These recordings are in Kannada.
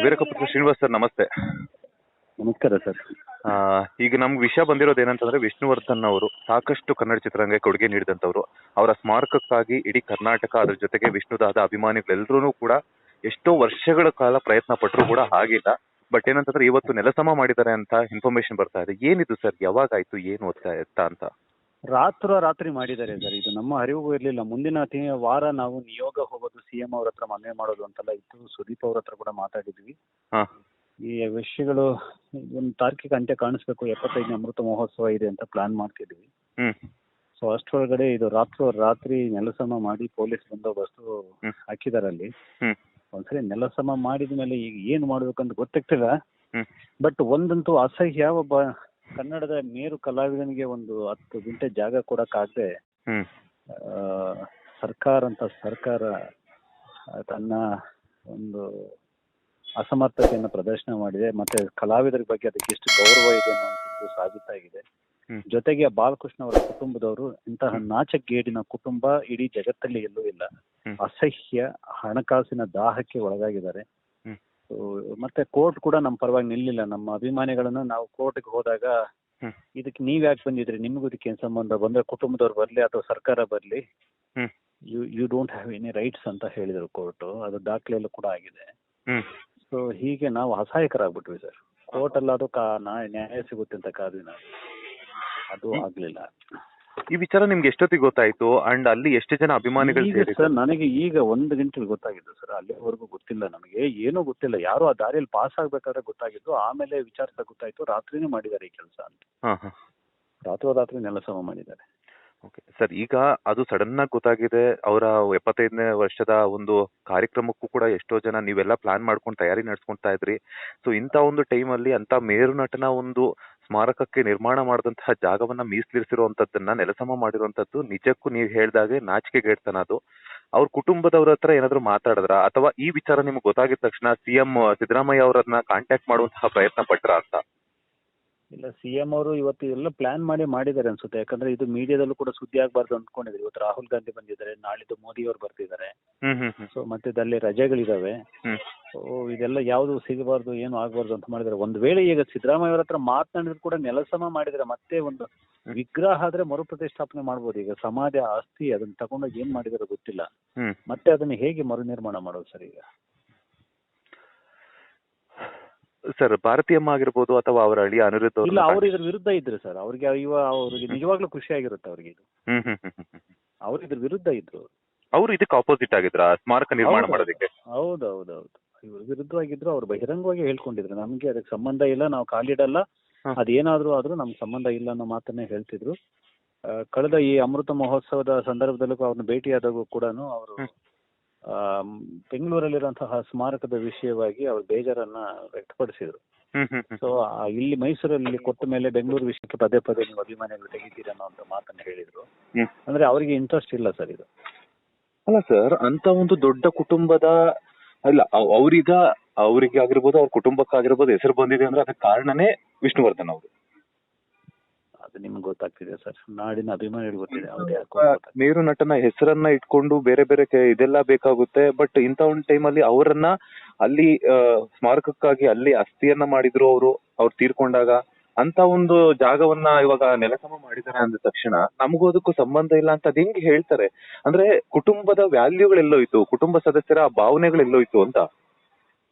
ವೀರಕಪುತ್ರ ಶ್ರೀನಿವಾಸ್ ಸರ್ ನಮಸ್ತೆ. ನಮಸ್ಕಾರ ಸರ್. ಈಗ ನಮ್ಗೆ ವಿಷಯ ಬಂದಿರೋದು ಏನಂತಂದ್ರೆ, ವಿಷ್ಣುವರ್ಧನ್ ಅವರು ಸಾಕಷ್ಟು ಕನ್ನಡ ಚಿತ್ರರಂಗಕ್ಕೆ ಕೊಡುಗೆ ನೀಡಿದಂಥವ್ರು. ಅವರ ಸ್ಮಾರಕಕ್ಕಾಗಿ ಇಡೀ ಕರ್ನಾಟಕ, ಅದ್ರ ಜೊತೆಗೆ ವಿಷ್ಣುದಾದ ಅಭಿಮಾನಿಗಳೆಲ್ಲರೂ ಕೂಡ ಎಷ್ಟೋ ವರ್ಷಗಳ ಕಾಲ ಪ್ರಯತ್ನ ಪಟ್ಟರು ಕೂಡ ಆಗಿಲ್ಲ. ಬಟ್ ಏನಂತಂದ್ರೆ ಇವತ್ತು ನೆಲಸಮ ಮಾಡಿದ್ದಾರೆ ಅಂತ ಇನ್ಫಾರ್ಮೇಶನ್ ಬರ್ತಾ ಇದೆ. ಏನಿದು ಸರ್, ಯಾವಾಗಾಯ್ತು, ಏನು ಎತ್ತ ಅಂತ? ರಾತ್ರಿ ಮಾಡಿದ್ದಾರೆ ಸರ್. ಇದು ನಮ್ಮ ಅರಿವು ಇರಲಿಲ್ಲ. ಮುಂದಿನ ವಾರ ನಾವು ನಿಯೋಗ ಹೋಗೋದು, CM ಅವ್ರ ಹತ್ರ ಮನವಿ ಮಾಡೋದು ಅಂತೆಲ್ಲ ಇತ್ತು. ಸುದೀಪ್ ಅವ್ರ ಹತ್ರ ಕೂಡ ಮಾತಾಡಿದ್ವಿ. ಈ ವಿಷಯಗಳು ಒಂದು ತಾರ್ಕಿಕ ಅಂತ್ಯ ಕಾಣಿಸ್ಬೇಕು, 75ನೇ ಅಮೃತ ಮಹೋತ್ಸವ ಇದೆ ಅಂತ ಪ್ಲಾನ್ ಮಾಡ್ತಿದ್ವಿ. ಸೊ ಅಷ್ಟರೊಳಗಡೆ ಇದು ರಾತ್ರಿ ನೆಲಸಮ ಮಾಡಿ ಪೊಲೀಸ್ ಬಂದೋಬಸ್ತು ಹಾಕಿದಾರೆ ಅಲ್ಲಿ. ಒಂದ್ಸರಿ ನೆಲಸಮ ಮಾಡಿದ ಮೇಲೆ ಈಗ ಏನ್ ಮಾಡ್ಬೇಕಂತ ಗೊತ್ತಾಗ್ತಿಲ್ಲ. ಬಟ್ ಒಂದಂತೂ ಅಸಹ್ಯ, ಒಬ್ಬ ಕನ್ನಡದ ಮೇರು ಕಲಾವಿದನಿಗೆ ಒಂದು 10 ಗುಂಟೆ ಜಾಗ ಕೊಡಕ್ಕಾಗದೆ ಸರ್ಕಾರ ತನ್ನ ಒಂದು ಅಸಮರ್ಥತೆಯನ್ನು ಪ್ರದರ್ಶನ ಮಾಡಿದೆ. ಮತ್ತೆ ಕಲಾವಿದರ ಬಗ್ಗೆ ಅದಕ್ಕೆ ಎಷ್ಟು ಗೌರವ ಇದೆ ಅನ್ನುವಂಥದ್ದು ಸಾಬೀತಾಗಿದೆ. ಜೊತೆಗೆ ಬಾಲಕೃಷ್ಣ ಅವರ ಕುಟುಂಬದವರು ಇಂತಹ ನಾಚಗೇಡಿನ ಕುಟುಂಬ ಇಡೀ ಜಗತ್ತಲ್ಲಿ ಎಲ್ಲೂ ಇಲ್ಲ. ಅಸಹ್ಯ ಹಣಕಾಸಿನ ದಾಹಕ್ಕೆ ಒಳಗಾಗಿದ್ದಾರೆ. ಮತ್ತೆ ಕೋರ್ಟ್ ಕೂಡ ನಮ್ಮ ಪರವಾಗಿ ನಿಲ್ಲಿಲ್ಲ. ನಮ್ಮ ಅಭಿಮಾನಿಗಳನ್ನ ನಾವು ಕೋರ್ಟ್ಗೆ ಹೋದಾಗ ಇದಕ್ಕೆ ನೀವ್ ಯಾಕೆ ಬಂದಿದ್ರಿ, ನಿಮ್ಗೂ ಇದಕ್ಕೆ ಏನ್ ಸಂಬಂಧ, ಬಂದ್ರೆ ಕುಟುಂಬದವ್ರು ಬರ್ಲಿ ಅಥವಾ ಸರ್ಕಾರ ಬರ್ಲಿ, you don't have any rights ಅಂತ ಹೇಳಿದ್ರು ಕೋರ್ಟ್. ಅದು ದಾಖಲೆಯಲ್ಲೂ ಕೂಡ ಆಗಿದೆ. ಸೊ ಹೀಗೆ ನಾವು ಅಸಹಾಯಕರಾಗ್ಬಿಟ್ವಿ ಸರ್. ಕೋರ್ಟ್ ಅಲ್ಲಾದ್ರೂ ನ್ಯಾಯ ಸಿಗುತ್ತೆ ಅಂತ ಕಾದಿನ, ಅದು ಆಗ್ಲಿಲ್ಲ. ಈ ವಿಚಾರ ನಿಮ್ಗೆ ಎಷ್ಟೊತ್ತಿಗೆ ಗೊತ್ತಾಯ್ತು? ಅಂಡ್ ಅಲ್ಲಿ ಎಷ್ಟು ಜನ ಅಭಿಮಾನಿಗಳು? ಸರ್ ನನಗೆ ಈಗ 1 ಗಂಟೆಗೆ ಗೊತ್ತಾಗಿದ್ದು ಸರ್. ಅಲ್ಲಿವರೆಗೂ ಗೊತ್ತಿಲ್ಲ, ನಮಗೆ ಏನೂ ಗೊತ್ತಿಲ್ಲ. ಯಾರು ಆ ದಾರಿಯಲ್ಲಿ ಪಾಸ್ ಆಗ್ಬೇಕಾದ್ರೆ ಗೊತ್ತಾಗಿದ್ದು. ಆಮೇಲೆ ವಿಚಾರಿಸಿದಾಗ ಗೊತ್ತಾಯ್ತು ರಾತ್ರಿನೇ ಮಾಡಿದ್ದಾರೆ ಈ ಕೆಲಸ ಅಂತ. ರಾತ್ರಿ ನೆಲಸಮ ಮಾಡಿದ್ದಾರೆ. ಓಕೆ ಸರ್, ಈಗ ಅದು ಸಡನ್ ಆಗಿ ಗೊತ್ತಾಗಿದೆ. ಅವರ 75ನೇ ವರ್ಷದ ಒಂದು ಕಾರ್ಯಕ್ರಮಕ್ಕೂ ಕೂಡ ಎಷ್ಟೋ ಜನ ನೀವೆಲ್ಲ ಪ್ಲಾನ್ ಮಾಡ್ಕೊಂಡು ತಯಾರಿ ನಡೆಸ್ಕೊಂತಾ ಇದ್ರಿ. ಸೊ ಇಂಥ ಒಂದು ಟೈಮಲ್ಲಿ ಅಂತ ಮೇರು ನಟನ ಒಂದು ಸ್ಮಾರಕಕ್ಕೆ ನಿರ್ಮಾಣ ಮಾಡಿದಂತಹ ಜಾಗವನ್ನ ಮೀಸಲಿರಿಸಿರುವಂತದ್ದನ್ನ ನೆಲಸಮ ಮಾಡಿರುವಂತದ್ದು ನಿಜಕ್ಕೂ ನೀವು ಹೇಳ್ದಾಗೆ ನಾಚಿಕೆಗೇಡ್ತನ. ಅದು ಅವ್ರ ಕುಟುಂಬದವ್ರ ಹತ್ರ ಏನಾದ್ರು ಮಾತಾಡಿದ್ರ, ಅಥವಾ ಈ ವಿಚಾರ ನಿಮ್ಗೆ ಗೊತ್ತಾಗಿದ ತಕ್ಷಣ CM ಸಿದ್ದರಾಮಯ್ಯ ಅವರನ್ನ ಕಾಂಟ್ಯಾಕ್ಟ್ ಮಾಡುವಂತಹ ಪ್ರಯತ್ನ ಪಟ್ರ ಅಂತ? ಇಲ್ಲ, CM ಅವರು ಇವತ್ತು ಎಲ್ಲ ಪ್ಲಾನ್ ಮಾಡಿದ್ದಾರೆ ಅನ್ಸುತ್ತೆ. ಯಾಕಂದ್ರೆ ಇದು ಮೀಡಿಯಾದಲ್ಲೂ ಕೂಡ ಸುದ್ದಿ ಆಗ್ಬಾರ್ದು ಅಂದ್ಕೊಂಡಿದ್ರು. ಇವತ್ತು ರಾಹುಲ್ ಗಾಂಧಿ ಬಂದಿದ್ದಾರೆ, ನಾಳಿದ್ದು ಮೋದಿ ಅವರು ಬರ್ತಿದ್ದಾರೆ. ಸೊ ಮಧ್ಯದಲ್ಲಿ ರಜೆಗಳಿದಾವೆ. ಸೊ ಇದೆಲ್ಲ ಯಾವ್ದು ಸಿಗಬಾರ್ದು, ಏನು ಆಗ್ಬಾರ್ದು ಅಂತ ಮಾಡಿದ್ದಾರೆ. ಒಂದ್ ವೇಳೆ ಈಗ ಸಿದ್ದರಾಮಯ್ಯ ಅವರ ಹತ್ರ ಮಾತನಾಡಿದ್ರು ಕೂಡ ನೆಲಸಮ ಮಾಡಿದ್ರೆ ಮತ್ತೆ ಒಂದು ವಿಗ್ರಹ ಆದ್ರೆ ಮರುಪ್ರತಿಷ್ಠಾಪನೆ ಮಾಡ್ಬೋದು. ಈಗ ಸಮಾಜ ಆಸ್ತಿ, ಅದನ್ನ ತಗೊಂಡೋಗಿ ಏನ್ ಮಾಡಿದಾರೋ ಗೊತ್ತಿಲ್ಲ. ಮತ್ತೆ ಅದನ್ನ ಹೇಗೆ ಮರು ನಿರ್ಮಾಣ ಮಾಡೋದು ಸರ್ ಈಗ? ಸರ್ ಭಾರತೀಯಮ್ಮ ಆಗಿರ್ಬೋದು ಅಥವಾ ಅವರ ಅಳಿಯ ಅನಿರುದ್ಧ ಇಲ್ಲ, ಅವ್ರು ಇದ್ರ ವಿರುದ್ಧ ಇದ್ರು ಸರ್. ಅವ್ರಿಗೆ ನಿಜವಾಗ್ಲೂ ಖುಷಿ ಆಗಿರುತ್ತೆ ಅವ್ರಿಗೆ. ಇದು ಅವ್ರು ಇದ್ರ ವಿರುದ್ಧ ಇದ್ರು. ಅವ್ರು ಇದಕ್ಕೆ ಆಪೋಸಿಟ್ ಆಗಿದ್ರ ಸ್ಮಾರಕ ನಿರ್ಮಾಣ ಮಾಡೋದಕ್ಕೆ? ಹೌದೌದೌದು, ಇವ್ರ ವಿರುದ್ಧವಾಗಿದ್ರು. ಅವ್ರು ಬಹಿರಂಗವಾಗಿ ಹೇಳ್ಕೊಂಡಿದ್ರು, ನಮ್ಗೆ ಅದಕ್ಕೆ ಸಂಬಂಧ ಇಲ್ಲ, ನಾವು ಕಾಲಿಡಲ್ಲ, ಅದೇನಾದ್ರೂ ಆದ್ರೂ ನಮ್ಗೆ ಸಂಬಂಧ ಇಲ್ಲ ಅನ್ನೋ ಮಾತನ್ನೇ ಹೇಳ್ತಿದ್ರು. ಕಳೆದ ಈ ಅಮೃತ ಮಹೋತ್ಸವದ ಸಂದರ್ಭದಲ್ಲೂ ಅವ್ರನ್ನ ಭೇಟಿಯಾದಾಗೂ ಕೂಡ ಅವರು ಬೆಂಗಳೂರಲ್ಲಿರುವಂತಹ ಸ್ಮಾರಕದ ವಿಷಯವಾಗಿ ಅವ್ರ ಬೇಜಾರನ್ನ ವ್ಯಕ್ತಪಡಿಸಿದ್ರು. ಸೊ ಇಲ್ಲಿ ಮೈಸೂರಲ್ಲಿ ಕೊಟ್ಟ ಮೇಲೆ ಬೆಂಗಳೂರು ವಿಷಯಕ್ಕೆ ಪದೇ ನೀವು ಅಭಿಮಾನಿಗಳು ತೆಗಿತೀರ ಅನ್ನೋ ಮಾತನ್ನ ಹೇಳಿದ್ರು. ಅಂದ್ರೆ ಅವರಿಗೆ ಇಂಟ್ರೆಸ್ಟ್ ಇಲ್ಲ ಸರ್ ಇದು. ಅಲ್ಲ ಸರ್, ಅಂತ ಒಂದು ದೊಡ್ಡ ಕುಟುಂಬದ ಅಲ್ಲ, ಅವರಿಗೆ ಆಗಿರ್ಬೋದು, ಅವ್ರ ಕುಟುಂಬಕ್ಕಾಗಿರ್ಬೋದು ಹೆಸರು ಬಂದಿದೆ ಅಂದ್ರೆ ಅದಕ್ಕೆ ಕಾರಣನೇ ವಿಷ್ಣುವರ್ಧನ್ ಅವರು. ಅದು ನಿಮ್ಗೆ ಗೊತ್ತಾಗ್ತಿದೆ ಸರ್, ನಾಡಿನ ಅಭಿಮಾನಿಗಳು ಗೊತ್ತಿದೆ. ಮೇರು ನಟನ ಹೆಸರನ್ನ ಇಟ್ಕೊಂಡು ಬೇರೆ ಇದೆಲ್ಲ ಬೇಕಾಗುತ್ತೆ. ಬಟ್ ಇಂಥ ಒಂದು ಟೈಮಲ್ಲಿ ಅವರನ್ನ ಅಲ್ಲಿ ಸ್ಮಾರಕಕ್ಕಾಗಿ ಅಲ್ಲಿ ಅಸ್ಥಿಯನ್ನ ಮಾಡಿದ್ರು ಅವ್ರು ತೀರ್ಕೊಂಡಾಗ. ಅಂತ ಒಂದು ಜಾಗವನ್ನ ಇವಾಗ ನೆಲಸಮ ಮಾಡಿದ್ದಾರೆ ಅಂದ ತಕ್ಷಣ ನಮಗೂ ಅದಕ್ಕೂ ಸಂಬಂಧ ಇಲ್ಲ ಅಂತ ಅದ್ ಹೆಂಗ್ ಹೇಳ್ತಾರೆ? ಅಂದ್ರೆ ಕುಟುಂಬದ ವ್ಯಾಲ್ಯೂಗಳೆಲ್ಲೋಯ್ತು, ಕುಟುಂಬ ಸದಸ್ಯರ ಭಾವನೆಗಳೆಲ್ಲೋಯ್ತು ಅಂತ.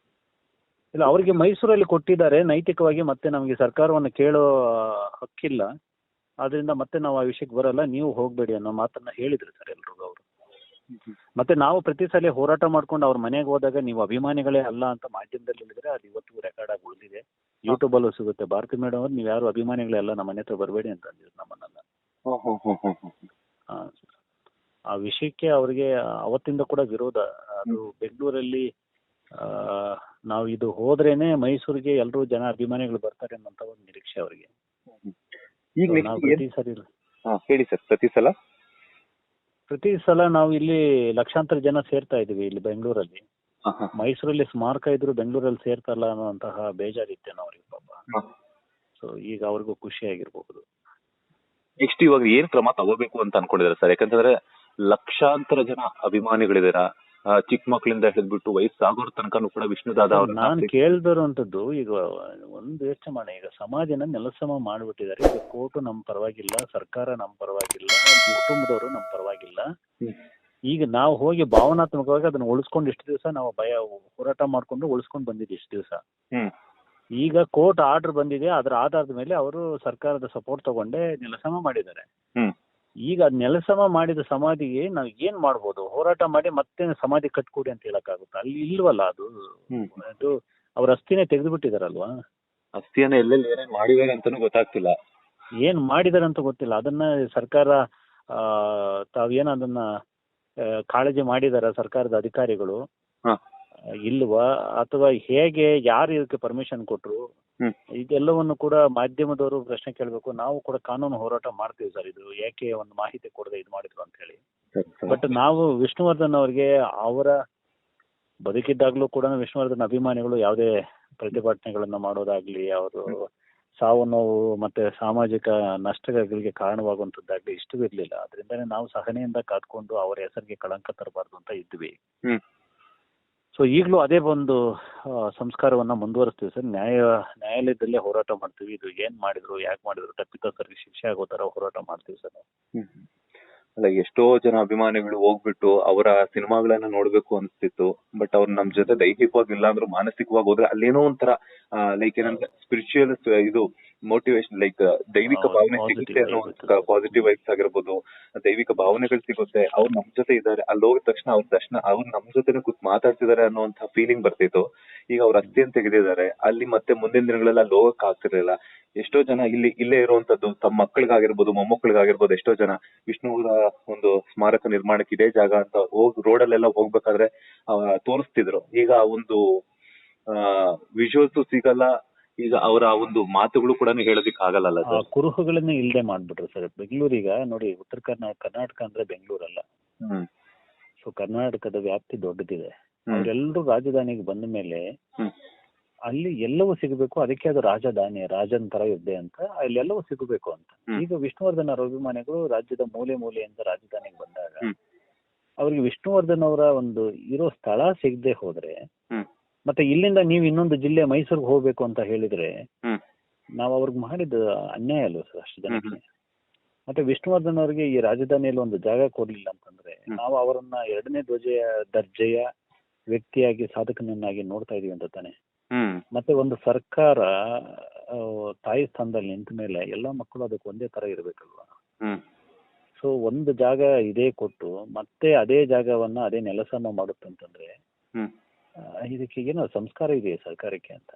ಇಲ್ಲ, ಅವ್ರಿಗೆ ಮೈಸೂರಲ್ಲಿ ಕೊಟ್ಟಿದ್ದಾರೆ ನೈತಿಕವಾಗಿ. ಮತ್ತೆ ನಮಗೆ ಸರ್ಕಾರವನ್ನು ಕೇಳೋ ಹಕ್ಕಿಲ್ಲ, ಆದ್ರಿಂದ ಮತ್ತೆ ನಾವು ಆ ವಿಷಯಕ್ಕೆ ಬರಲ್ಲ, ನೀವು ಹೋಗ್ಬೇಡಿ ಅನ್ನೋ ಮಾತನ್ನ ಹೇಳಿದ್ರು ಸರ್ ಎಲ್ರಿಗೂ ಅವರು. ಮತ್ತೆ ನಾವು ಪ್ರತಿ ಸಲ ಹೋರಾಟ ಮಾಡ್ಕೊಂಡು ಅವ್ರ ಮನೆಗೆ ಹೋದಾಗ ನೀವು ಅಭಿಮಾನಿಗಳೇ ಅಲ್ಲ ಅಂತ ಮಾಧ್ಯಮದಲ್ಲಿ ಹೇಳಿದ್ರೆ ಅದು ಇವತ್ತು ರೆಕಾರ್ಡ್ ಆಗಿ ಉಳಿದಿದೆ. ಯೂಟ್ಯೂಬ್ ಅಲ್ಲೂ ಸಿಗುತ್ತೆ. ಭಾರತಿ ಮೇಡಮ್ ಅವ್ರು ನೀವು ಯಾರು ಅಭಿಮಾನಿಗಳೇ ಅಲ್ಲ, ನಮ್ಮ ಮನೆ ಹತ್ರ ಬರಬೇಡಿ ಅಂತ ಅಂದಿದ್ರು ನಮ್ಮನ್ನೆಲ್ಲ. ಆ ವಿಷಯಕ್ಕೆ ಅವ್ರಿಗೆ ಅವತ್ತಿಂದ ಕೂಡ ವಿರೋಧ. ಅದು ಬೆಂಗಳೂರಲ್ಲಿ ನಾವು ಇದು ಹೋದ್ರೇನೆ ಮೈಸೂರಿಗೆ ಎಲ್ಲರೂ ಜನ ಅಭಿಮಾನಿಗಳು ಬರ್ತಾರೆ ಅನ್ನೋಂತ ಒಂದು ನಿರೀಕ್ಷೆ ಅವರಿಗೆ. ಪ್ರತಿ ಸಲ ನಾವು ಇಲ್ಲಿ ಲಕ್ಷಾಂತರ ಜನ ಸೇರ್ತಾ ಇದೀವಿ ಇಲ್ಲಿ ಬೆಂಗಳೂರಲ್ಲಿ. ಮೈಸೂರಲ್ಲಿ ಸ್ಮಾರಕ ಇದ್ರು ಬೆಂಗಳೂರಲ್ಲಿ ಸೇರ್ತಾರಲ್ಲ ಅನ್ನೋಂತಹ ಬೇಜಾರಿತ್ತೇನೋ ಅವ್ರಿಗೆ ಪಾಪ. ಸೊ ಈಗ ಅವ್ರಿಗೂ ಖುಷಿ ಆಗಿರ್ಬಹುದು. ನೆಕ್ಸ್ಟ್ ಇವಾಗ ಏನ್ ಕ್ರಮ ತಗೋಬೇಕು ಅಂತ ಅನ್ಕೊಂಡಿದ್ದಾರೆ ಸರ್? ಯಾಕಂತಂದ್ರೆ ಲಕ್ಷಾಂತರ ಜನ ಅಭಿಮಾನಿಗಳಿದಾರ, ಚಿಕ್ಕ ಮಕ್ಕಳಿಂದ ಹಿಡಿದ್ಬಿಟ್ಟು ವಯಸ್ಸಾಗೋರ್ ತನಕನೂ ಕೂಡ ವಿಷ್ಣುದಾದ ನಾನು ಅವ್ರನ್ನ ಕೇಳ್ದಿರುವಂತದ್ದು ಈಗ ಒಂದು ಯೋಚನೆ ಮಾಡಿ, ಈಗ ಸಮಾಜನ ನೆಲಸಮ ಮಾಡ್ಬಿಟ್ಟಿದ್ದಾರೆ. ಈಗ ಕೋರ್ಟ್ ನಮ್ ಪರವಾಗಿಲ್ಲ, ಸರ್ಕಾರ ನಮ್ ಪರವಾಗಿಲ್ಲ, ಕುಟುಂಬದವರು ನಮ್ ಪರವಾಗಿಲ್ಲ. ಈಗ ನಾವು ಹೋಗಿ ಭಾವನಾತ್ಮಕವಾಗಿ ಅದನ್ನ ಉಳಿಸ್ಕೊಂಡು ಇಷ್ಟು ದಿವಸ ನಾವು ಹೋರಾಟ ಮಾಡ್ಕೊಂಡು ಉಳಿಸ್ಕೊಂಡು ಬಂದಿದ್ದು ಇಷ್ಟು ದಿವಸ. ಈಗ ಕೋರ್ಟ್ ಆರ್ಡರ್ ಬಂದಿದೆ, ಅದರ ಆಧಾರದ ಮೇಲೆ ಅವರು ಸರ್ಕಾರದ ಸಪೋರ್ಟ್ ತಗೊಂಡೆ ನೆಲಸಮ ಮಾಡಿದ್ದಾರೆ. ಈಗ ನೆಲಸಮ ಮಾಡಿದ ಸಮಾಧಿಗೆ ನಾವು ಏನ್ ಮಾಡ್ಬೋದು? ಹೋರಾಟ ಮಾಡಿ ಮತ್ತೆ ಸಮಾಧಿ ಕಟ್ಕೊಡಿ ಅಂತ ಹೇಳಕ್ಕಾಗುತ್ತಾ? ಅಲ್ಲಿ ಇಲ್ವಲ್ಲ ಅದು. ಅದು ಅವ್ರ ಅಸ್ಥಿನೇ ತೆಗೆದು ಬಿಟ್ಟಿದಾರಲ್ವಾ? ಅಸ್ಥಿಯನ್ನ ಎಲ್ಲೆಲ್ಲಿ ಏನೇನ್ ಮಾಡಿದ್ದಾರೆ ಅಂತಾನೂ ಗೊತ್ತಾಗ್ತಿಲ್ಲ. ಏನ್ ಮಾಡಿದಾರೆ ಅಂತ ಗೊತ್ತಿಲ್ಲ. ಅದನ್ನ ಸರ್ಕಾರ ತಾವೇನ ಅದನ್ನ ಕಾಳಜಿ ಮಾಡಿದಾರ ಸರ್ಕಾರದ ಅಧಿಕಾರಿಗಳು ಇಲ್ವಾ? ಅಥವಾ ಹೇಗೆ, ಯಾರು ಇದಕ್ಕೆ ಪರ್ಮಿಷನ್ ಕೊಟ್ರು? ಇದೆಲ್ಲವನ್ನು ಕೂಡ ಮಾಧ್ಯಮದವರು ಪ್ರಶ್ನೆ ಕೇಳಬೇಕು. ನಾವು ಕೂಡ ಕಾನೂನು ಹೋರಾಟ ಮಾಡ್ತೀವಿ ಸರ್, ಇದು ಯಾಕೆ ಒಂದು ಮಾಹಿತಿ ಕೊಡದೆ ಇದು ಮಾಡಿದ್ರು ಅಂತ ಹೇಳಿ. ಬಟ್ ನಾವು ವಿಷ್ಣುವರ್ಧನ್ ಅವ್ರಿಗೆ ಅವರ ಬದುಕಿದ್ದಾಗ್ಲೂ ಕೂಡ ವಿಷ್ಣುವರ್ಧನ್ ಅಭಿಮಾನಿಗಳು ಯಾವುದೇ ಪ್ರತಿಭಟನೆಗಳನ್ನ ಮಾಡೋದಾಗ್ಲಿ, ಅವರು ಸಾವು ನೋವು ಮತ್ತೆ ಸಾಮಾಜಿಕ ನಷ್ಟಗಳಿಗೆ ಕಾರಣವಾಗುವಂತದ್ದಾಗ್ಲಿ ಇಷ್ಟವಿರ್ಲಿಲ್ಲ. ಅದರಿಂದನೇ ನಾವು ಸಹನೆಯಿಂದ ಕಾದ್ಕೊಂಡು ಅವರ ಹೆಸರಿಗೆ ಕಳಂಕ ತರಬಾರ್ದು ಅಂತ ಇದ್ವಿ. ಸೊ ಈಗಲೂ ಅದೇ ಒಂದು ಸಂಸ್ಕಾರವನ್ನ ಮುಂದುವರಿಸ್ತೀವಿ ಸರ್. ನ್ಯಾಯಾಲಯದಲ್ಲೇ ಹೋರಾಟ ಮಾಡ್ತೀವಿ. ಇದು ಏನ್ ಮಾಡಿದ್ರು, ಯಾಕೆ ಮಾಡಿದ್ರು, ತಪ್ಪಿತಸ್ಥರಿಗೆ ಶಿಕ್ಷೆ ಆಗೋ ತರ ಹೋರಾಟ ಮಾಡ್ತೀವಿ ಸರ್. ಅಲ್ಲ, ಎಷ್ಟೋ ಜನ ಅಭಿಮಾನಿಗಳು ಹೋಗ್ಬಿಟ್ಟು ಅವರ ಸಿನಿಮಾಗಳನ್ನ ನೋಡ್ಬೇಕು ಅನ್ಸ್ತಿತ್ತು. ಬಟ್ ಅವ್ರು ನಮ್ ಜೊತೆ ದೈಹಿಕವಾಗಿ ಇಲ್ಲ ಅಂದ್ರೂ ಮಾನಸಿಕವಾಗಿ ಹೋದ್ರೆ ಅಲ್ಲೇನೋ ಒಂಥರ ಲೈಕ್ ಏನಂದ್ರೆ ಸ್ಪಿರಿಚುವಲ್ ಇದು ಮೋಟಿವೇಶನ್, ಲೈಕ್ ದೈವಿಕ ಭಾವನೆ ಸಿಗುತ್ತೆ ಅನ್ನೋ ಪಾಸಿಟಿವ್ ವೈಬ್ಸ್ ಆಗಿರ್ಬೋದು, ದೈವಿಕ ಭಾವನೆಗಳು ಸಿಗುತ್ತೆ. ಅವ್ರು ನಮ್ ಜೊತೆ ಇದ್ದಾರೆ, ಅಲ್ಲಿ ಹೋಗಿದ ತಕ್ಷಣ ಅವ್ರು ನಮ್ ಜೊತೆನೆ ಕೂತ್ ಮಾತಾಡ್ತಿದ್ದಾರೆ ಅನ್ನೋಂತ ಫೀಲಿಂಗ್ ಬರ್ತಿತ್ತು. ಈಗ ಅವ್ರ ಅಸ್ಥಿಯನ್ನು ತೆಗೆದಿದ್ದಾರೆ. ಅಲ್ಲಿ ಮತ್ತೆ ಮುಂದಿನ ದಿನಗಳಲ್ಲಿ ಅಲ್ಲಿ ಹೋಗಕ್ ಆಗ್ತಿರ್ಲಿಲ್ಲ. ಎಷ್ಟೋ ಜನ ಇಲ್ಲೇ ಇರುವಂತದ್ದು ತಮ್ಮ ಮಕ್ಕಳಿಗಾಗಿರ್ಬೋದು, ಮೊಮ್ಮಕ್ಕಳಿಗಾಗಿರ್ಬೋದು, ಎಷ್ಟೋ ಜನ ವಿಷ್ಣುವರ ಒಂದು ಸ್ಮಾರಕ ನಿರ್ಮಾಣಕ್ಕೆ ಇದೇ ಜಾಗ ಅಂತ ರೋಡಲ್ಲೆಲ್ಲ ಹೋಗ್ಬೇಕಾದ್ರೆ ತೋರಿಸ್ತಿದ್ರು. ಈಗ ಒಂದು ವಿಜುವಲ್ಸ್ ಸಿಗಲ್ಲ. ಈಗ ಅವರ ಒಂದು ಮಾತುಗಳು ಕೂಡ ಹೇಳೋದಿಕ್ ಆಗಲ್ಲ. ಕುರುಹುಗಳನ್ನ ಇಲ್ಲದೆ ಮಾಡ್ಬಿಟ್ರು ಸರ್. ಬೆಂಗಳೂರೀಗ ನೋಡಿ, ಉತ್ತರ ಕರ್ನಾಟಕ ಅಂದ್ರೆ ಬೆಂಗಳೂರಲ್ಲ. ಸೊ ಕರ್ನಾಟಕದ ವ್ಯಾಪ್ತಿ ದೊಡ್ಡದಿದೆ. ಅವರೆಲ್ಲರೂ ರಾಜಧಾನಿಗೆ ಬಂದ ಮೇಲೆ ಅಲ್ಲಿ ಎಲ್ಲವೂ ಸಿಗಬೇಕು, ಅದಕ್ಕೆ ಅದು ರಾಜಧಾನಿ, ರಾಜನ್ ತರ ಇದ್ದೆ ಅಂತ ಅಲ್ಲೆಲ್ಲವೂ ಸಿಗಬೇಕು ಅಂತ. ಈಗ ವಿಷ್ಣುವರ್ಧನ್ ಅವರ ಅಭಿಮಾನಿಗಳು ರಾಜ್ಯದ ಮೂಲೆ ಮೂಲೆಯಿಂದ ರಾಜಧಾನಿಗೆ ಬಂದಾಗ ಅವ್ರಿಗೆ ವಿಷ್ಣುವರ್ಧನ್ ಅವರ ಒಂದು ಇರೋ ಸ್ಥಳ ಸಿಗದೆ ಹೋದ್ರೆ, ಮತ್ತೆ ಇಲ್ಲಿಂದ ನೀವು ಇನ್ನೊಂದು ಜಿಲ್ಲೆ ಮೈಸೂರಿಗೆ ಹೋಗ್ಬೇಕು ಅಂತ ಹೇಳಿದ್ರೆ ನಾವು ಅವ್ರಿಗೆ ಮಾಡಿದ ಅನ್ಯಾಯ ಅಲ್ವ ಸರ್ ಅಷ್ಟು ಜನಕ್ಕೆ. ಮತ್ತೆ ವಿಷ್ಣುವರ್ಧನ್ ಅವರಿಗೆ ಈ ರಾಜಧಾನಿಯಲ್ಲಿ ಒಂದು ಜಾಗ ಕೊಡ್ಲಿಲ್ಲ ಅಂತಂದ್ರೆ ನಾವು ಅವರನ್ನ ಎರಡನೇ ದರ್ಜೆಯ ವ್ಯಕ್ತಿಯಾಗಿ, ಸಾಧಕನನ್ನಾಗಿ ನೋಡ್ತಾ ಇದೀವಿ ಅಂತ ತಾನೆ. ಮತ್ತೆ ಒಂದು ಸರ್ಕಾರ ತಾಯಿ ಸ್ಥಾನದಲ್ಲಿ ನಿಂತ ಮೇಲೆ ಎಲ್ಲಾ ಮಕ್ಕಳು ಅದಕ್ಕೆ ಒಂದೇ ತರ ಇರ್ಬೇಕಲ್ವಾ? ಸೊ ಒಂದು ಜಾಗ ಇದೇ ಕೊಟ್ಟು ಮತ್ತೆ ಅದೇ ಜಾಗವನ್ನ ಅದೇ ನೆಲಸಮ ಮಾಡುತ್ತಂತಂದ್ರೆ ಇದಕ್ಕೆ ಏನೋ ಸಂಸ್ಕಾರ ಇದೆಯಾ ಸರ್ಕಾರಕ್ಕೆ ಅಂತ.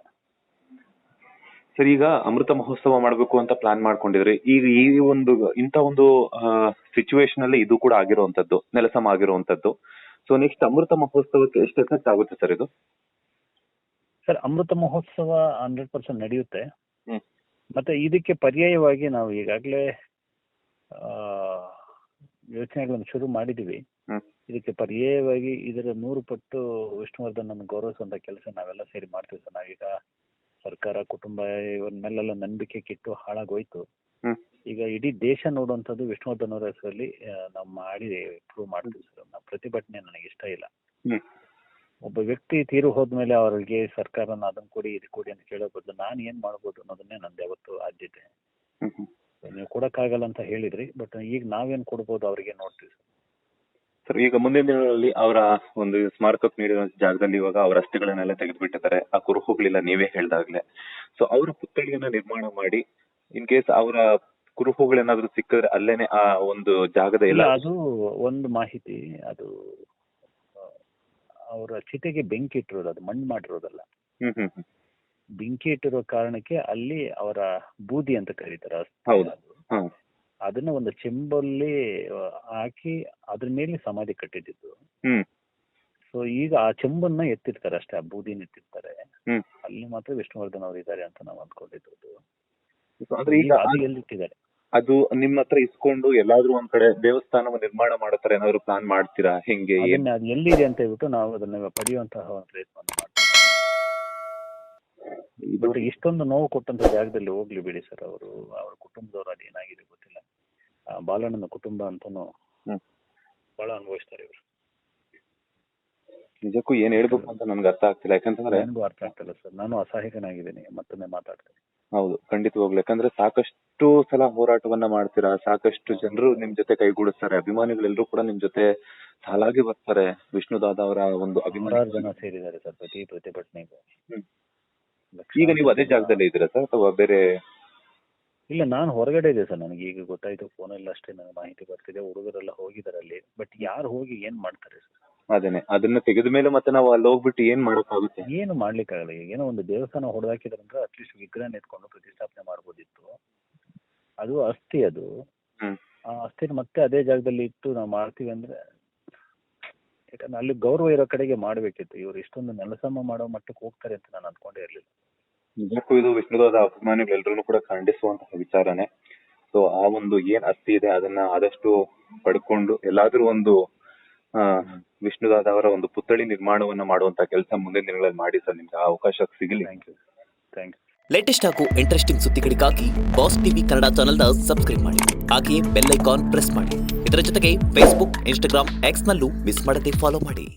ಸರ್, ಈಗ ಅಮೃತ ಮಹೋತ್ಸವ ಮಾಡ್ಬೇಕು ಅಂತ ಪ್ಲಾನ್ ಮಾಡ್ಕೊಂಡಿದ್ರಿ. ಈಗ ಈ ಒಂದು ಇಂತ ಒಂದು ಸಿಚುವೇಶನ್ ಅಲ್ಲಿ ಇದು ಕೂಡ ಆಗಿರುವಂತದ್ದು, ನೆಲಸಮ ಆಗಿರುವಂತದ್ದು. ಸೊ ನೆಕ್ಸ್ಟ್ ಅಮೃತ ಮಹೋತ್ಸವಕ್ಕೆ ಎಷ್ಟು ಎಫೆಕ್ಟ್ ಆಗುತ್ತೆ ಸರ್ ಇದು? ಸರ್, ಅಮೃತ ಮಹೋತ್ಸವ 100% ನಡೆಯುತ್ತೆ. ಮತ್ತೆ ಇದಕ್ಕೆ ಪರ್ಯಾಯವಾಗಿ ನಾವು ಈಗಾಗಲೇ ಯೋಚನೆಗಳನ್ನು ಶುರು ಮಾಡಿದೀವಿ. ಇದಕ್ಕೆ ಪರ್ಯಾಯವಾಗಿ ಇದರ 100 ಪಟ್ಟು ವಿಷ್ಣುವರ್ಧನ್ ಅನ್ನು ಗೌರವಿಸುವಂತ ಕೆಲಸ ನಾವೆಲ್ಲ ಸೇರಿ ಮಾಡ್ತೀವಿ ಸರ್. ನಾವೀಗ ಸರ್ಕಾರ, ಕುಟುಂಬ ಇವನ್ನೆಲ್ಲ ನಂಬಿಕೆ ಕಿಟ್ಟು ಹಾಳಾಗೋಯ್ತು. ಈಗ ಇಡೀ ದೇಶ ನೋಡುವಂಥದ್ದು ವಿಷ್ಣುವರ್ಧನ್ ಅವರ ಹೆಸರಲ್ಲಿ ನಾವು ಮಾಡಿ ಪ್ರೂವ್ ಮಾಡ್ತೀವಿ ಸರ್. ನಾವು ಪ್ರತಿಭಟನೆ ನನಗೆ ಇಷ್ಟ ಇಲ್ಲ. ಒಬ್ಬ ವ್ಯಕ್ತಿ ತೀರು ಹೋದ್ಮೇಲೆ ಅವರಿಗೆ ಸರ್ಕಾರನ ಅದನ್ನ ಕೊಡಿ ಇದು ಕೊಡಿ ಅಂತ ಕೇಳೋ ಬದಲು ನಾನು ಏನ್ ಮಾಡ್ಬೋದು ಅನ್ನೋದನ್ನೇ ನಂದು ಯಾವತ್ತು ಆದ್ಯತೆ. ನೀವು ಕೊಡಕ್ಕಾಗಲ್ಲ ಅಂತ ಹೇಳಿದ್ರಿ, ಬಟ್ ಈಗ ನಾವೇನ್ ಕೊಡ್ಬೋದು ಅವ್ರಿಗೆ ನೋಡ್ತೀವಿ ಸರ್. ಈಗ ಮುಂದಿನ ದಿನಗಳಲ್ಲಿ ಅವರ ಒಂದು ಸ್ಮಾರಕಕ್ಕೆ ನೀಡಿರೋ ಜಾಗದಲ್ಲಿ ಇವಾಗ ಅವರ ಅಸ್ಥಿಗಳನ್ನೆಲ್ಲ ತೆಗೆದುಬಿಟ್ಟಿದ್ದಾರೆ. ಆ ಕುರುಹುಗಳಿಲ್ಲ, ನೀವೇ ಹೇಳ್ದಾಗ್ಲೆ. ಸೊ ಅವರ ಪುತ್ಥಳಿಯನ್ನ ನಿರ್ಮಾಣ ಮಾಡಿ ಇನ್ ಕೇಸ್ ಅವರ ಕುರುಹುಗಳೇನಾದ್ರೂ ಸಿಕ್ಕಿದ್ರೆ ಅಲ್ಲೇನೆ ಆ ಒಂದು ಜಾಗದ ಎಲ್ಲ ಅದು ಒಂದು ಮಾಹಿತಿ. ಅದು ಅವರ ಚಿತೆಗೆ ಬೆಂಕಿ ಇಟ್ಟಿರೋದು, ಅದು ಮಣ್ಣು ಮಾಡಿರೋದಲ್ಲ. ಬೆಂಕಿ ಇಟ್ಟಿರೋ ಕಾರಣಕ್ಕೆ ಅಲ್ಲಿ ಅವರ ಬೂದಿ ಅಂತ ಕರೀತಾರೆ, ಅದನ್ನ ಒಂದು ಚೆಂಬಲ್ಲಿ ಹಾಕಿ ಅದ್ರ ಮೇಲೆ ಸಮಾಧಿ ಕಟ್ಟಿದ್ದು. ಸೊ ಈಗ ಆ ಚೆಂಬನ್ನ ಎತ್ತಿರ್ತಾರೆ ಅಷ್ಟೇ, ಆ ಬೂದಿನ ಎತ್ತಿರ್ತಾರೆ. ಅಲ್ಲಿ ಮಾತ್ರ ವಿಷ್ಣುವರ್ಧನ್ ಅವರು ಇದ್ದಾರೆ ಅಂತ ನಾವು ಅಂದ್ಕೊಂಡಿದ್ದು. ಎಲ್ಲಿಟ್ಟಿದ್ದಾರೆ ಅದು ನಿಮ್ಮ ಹತ್ರ ಇಸ್ಕೊಂಡು ಎಲ್ಲಾದ್ರೂ ಒಂದ್ ಕಡೆ ದೇವಸ್ಥಾನ ನಿರ್ಮಾಣ ಮಾಡೋ ಏನಾದ್ರು ಪ್ಲಾನ್ ಮಾಡ್ತೀರಾ? ಹೆಂಗೆ ಅದು ಎಲ್ಲಿದೆ ಅಂತ ಹೇಳ್ಬಿಟ್ಟು ನಾವು ಅದನ್ನ ಪಡೆಯುವಂತಹ ಒಂದು ಪ್ರಯತ್ನ ಮಾಡ್ತೀವಿ. ಬಟ್ ಇಷ್ಟೊಂದು ನೋವು ಕೊಟ್ಟಂತ ಜಾಗದಲ್ಲಿ ಹೋಗ್ಲಿ ಬಿಡಿ ಸರ್. ಅವರು ಅವ್ರ ಕುಟುಂಬದವ್ರು ಅದೇನಾಗಿದೆ ಗೊತ್ತಿಲ್ಲ. ಬಾಲಣ್ಣನ ಕುಟುಂಬ ಅಂತಾನು ಬಹಳ ಅನುಭವಿಸ್ತಾರೆ ಇವರು. ನಿಜಕ್ಕೂ ಏನ್ ಹೇಳ್ಬೇಕು ಅಂತ ನನ್ಗೆ ಅರ್ಥ ಆಗ್ತಿಲ್ಲ. ಯಾಕಂತಂದ್ರೆ ನನಗೂ ಅರ್ಥ ಆಗ್ತಿಲ್ಲ ಸರ್. ನಾನು ಅಸಹಾಯಕನಾಗಿದ್ದೀನಿ, ಮತ್ತೊಮ್ಮೆ ಮಾತಾಡ್ತೀನಿ. ಹೌದು, ಖಂಡಿತವಾಗ್ಲು. ಯಾಕಂದ್ರೆ ಸಾಕಷ್ಟು ಸಲ ಹೋರಾಟವನ್ನ ಮಾಡ್ತೀರಾ, ಸಾಕಷ್ಟು ಜನರು ನಿಮ್ ಜೊತೆ ಕೈಗೂಡಿಸ್ತಾರೆ, ಅಭಿಮಾನಿಗಳೆಲ್ಲರೂ ಕೂಡ ನಿಮ್ ಜೊತೆ ಸಾಲಾಗಿ ಬರ್ತಾರೆ. ವಿಷ್ಣುದಾದ ಅವರ ಒಂದು ನೂರಾರು ಜನ ಸೇರಿದ್ದಾರೆ ಸರ್ ಪ್ರತಿ ಪ್ರತಿಭಟನೆಗೂ. ಹ್ಮ್. ಈಗ ನೀವು ಅದೇ ಜಾಗದಲ್ಲಿ ಇದ್ದೀರಾ ಸರ್ ಅಥವಾ ಬೇರೆ? ಇಲ್ಲ, ನಾನು ಹೊರಗಡೆ ಇದೆ ಸರ್. ನನಗೆ ಈಗ ಗೊತ್ತಾಯ್ತು, ಫೋನಲ್ಲಿ ಅಷ್ಟೇ ನನಗೆ ಮಾಹಿತಿ ಬರ್ತಿದೆ. ಹುಡುಗರೆಲ್ಲ ಹೋಗಿದ್ದಾರೆ ಅಲ್ಲಿ, ಬಟ್ ಯಾರು ಹೋಗಿ ಏನ್ ಮಾಡ್ತಾರೆ ಸರ್? ಅದೇನೆ, ಅದನ್ನ ತೆಗೆದ ಮೇಲೆ ಮತ್ತೆ ನಾವು ಅಲ್ಲಿ ಹೋಗ್ಬಿಟ್ಟು ಏನ್ ಮಾಡೋಕ್ಕಾಗುತ್ತೆ? ಏನು ಮಾಡ್ಲಿಕ್ಕಾಗಲ್ಲ. ಈಗ ಏನೋ ಒಂದು ದೇವಸ್ಥಾನ ಹೊಡೆದಾಕಿದ್ರಂದ್ರೆ ಅಟ್ಲೀಸ್ಟ್ ವಿಗ್ರಹ ಎತ್ಕೊಂಡು ಪ್ರತಿಷ್ಠಾಪನೆ ಮಾಡ್ಬೋದಿತ್ತು. ಅದು ಅಸ್ಥಿ, ಅದು ಆ ಅಸ್ಥಿನ ಮತ್ತೆ ಅದೇ ಜಾಗದಲ್ಲಿ ಇಟ್ಟು ನಾವು ಮಾಡ್ತೀವಿ ಅಂದ್ರೆ, ಯಾಕಂದ್ರೆ ಅಲ್ಲಿ ಗೌರವ ಇರೋ ಕಡೆಗೆ ಮಾಡ್ಬೇಕಿತ್ತು. ಇವ್ರು ಇಷ್ಟೊಂದು ನೆಲಸಮ ಮಾಡೋ ಮಟ್ಟಕ್ಕೆ ಹೋಗ್ತಾರೆ ಅಂತ ನಾನು ಅನ್ಕೊಂಡೇ ಇರ್ಲಿಲ್ಲ. ನಿಜಕ್ಕೂ ಇದು ವಿಷ್ಣುದಾದ ಅಭಿಮಾನಿಗಳೆಲ್ಲರೂ ಕೂಡ ಖಂಡಿಸುವಂತಹ ವಿಚಾರನೆ. ಸೊ ಆ ಒಂದು ಏನ್ ಅಸ್ಥಿ ಇದೆ ಅದನ್ನ ಆದಷ್ಟು ಪಡ್ಕೊಂಡು ಎಲ್ಲಾದ್ರೂ ಒಂದು ವಿಷ್ಣುದಾದ ಅವರ ಒಂದು ಪುತ್ಥಳಿ ನಿರ್ಮಾಣವನ್ನ ಮಾಡುವಂತ ಕೆಲಸ ಮುಂದಿನ ದಿನಗಳಲ್ಲಿ ಮಾಡಿ ಸರ್. ನಿಮ್ಗೆ ಆ ಅವಕಾಶ ಸಿಗಲಿ. Thank you. ಲೇಟೆಸ್ಟ್ ಹಾಗೂ ಇಂಟ್ರೆಸ್ಟಿಂಗ್ ಸುದ್ದಿಗಳಿಗಾಗಿ ಬಾಸ್ ಟಿವಿ ಕನ್ನಡ ಚಾನೆಲ್ನ ಸಬ್ಸ್ಕ್ರೈಬ್ ಮಾಡಿ. ಹಾಗೆಯೇ ಬೆಲ್ ಐಕಾನ್ ಪ್ರೆಸ್ ಮಾಡಿ. ಇದರ ಜೊತೆಗೆ ಫೇಸ್ಬುಕ್, ಇನ್ಸ್ಟಾಗ್ರಾಮ್, ಎಕ್ಸ್ ನಲ್ಲೂ ಮಿಸ್ ಮಾಡದೆ ಫಾಲೋ ಮಾಡಿ.